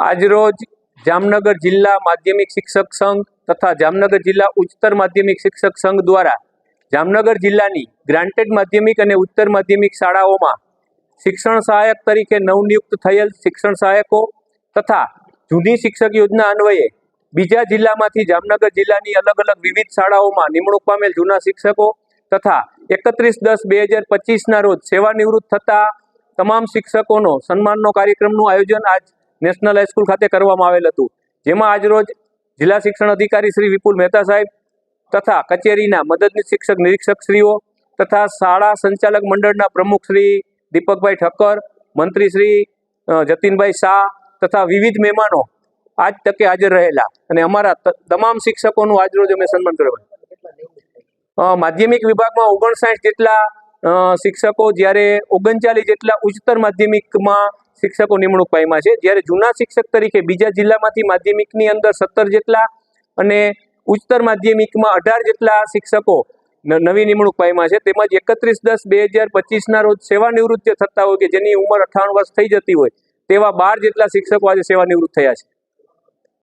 આજરોજ જામનગર જિલ્લા માધ્યમિક શિક્ષક સંઘ તથા જામનગર જિલ્લા ઉચ્ચતર માધ્યમિક શિક્ષક સંઘ દ્વારા જામનગર જિલ્લાની ગ્રાન્ટેડ માધ્યમિક અને ઉચ્ચતર માધ્યમિક શાળાઓમાં શિક્ષણ સહાયક તરીકે નવનિયુક્ત થયેલ શિક્ષણ સહાયકો તથા જૂની શિક્ષક યોજના અન્વયે બીજા જિલ્લામાંથી જામનગર જિલ્લાની અલગ અલગ વિવિધ શાળાઓમાં નિમણૂક પામેલ જૂના શિક્ષકો તથા 31/10/2025ના રોજ સેવાનિવૃત્ત થતા તમામ શિક્ષકોનો સન્માનનો કાર્યક્રમનું આયોજન આજ નેશનલ હાઈસ્કૂલ ખાતે કરવામાં આવેલ હતું, જેમાં આજરોજ જિલ્લા શિક્ષણ અધિકારી શ્રી વિપુલ મહેતા સાહેબ તથા કચેરીના મદદનીશ શિક્ષક નિરીક્ષક શ્રીઓ તથા શાળા સંચાલક મંડળના પ્રમુખ શ્રી દીપકભાઈ ઠક્કર, મંત્રી શ્રી જતીનભાઈ શાહ તથા વિવિધ મહેમાનો આજ તકે હાજર રહેલા અને અમારા તમામ શિક્ષકોનું આજરોજ અમે સન્માન કર્યું. માધ્યમિક વિભાગમાં 59 જેટલા શિક્ષકો, જ્યારે 39 જેટલા ઉચ્ચતર માધ્યમિકમાં શિક્ષકો નિમણૂક પામ્યા છે, જ્યારે જૂના શિક્ષક તરીકે બીજા જિલ્લામાંથી માધ્યમિકની અંદર 17 જેટલા અને ઉચ્ચતર માધ્યમિકમાં 18 જેટલા શિક્ષકો નવી નિમણૂક પામ્યા છે. તેમજ 31/10/2025ના રોજ સેવાનિવૃત્ત થતા હોય કે જેની ઉંમર 58 વર્ષ થઈ જતી હોય તેવા 12 જેટલા શિક્ષકો આજે સેવાનિવૃત્ત થયા છે.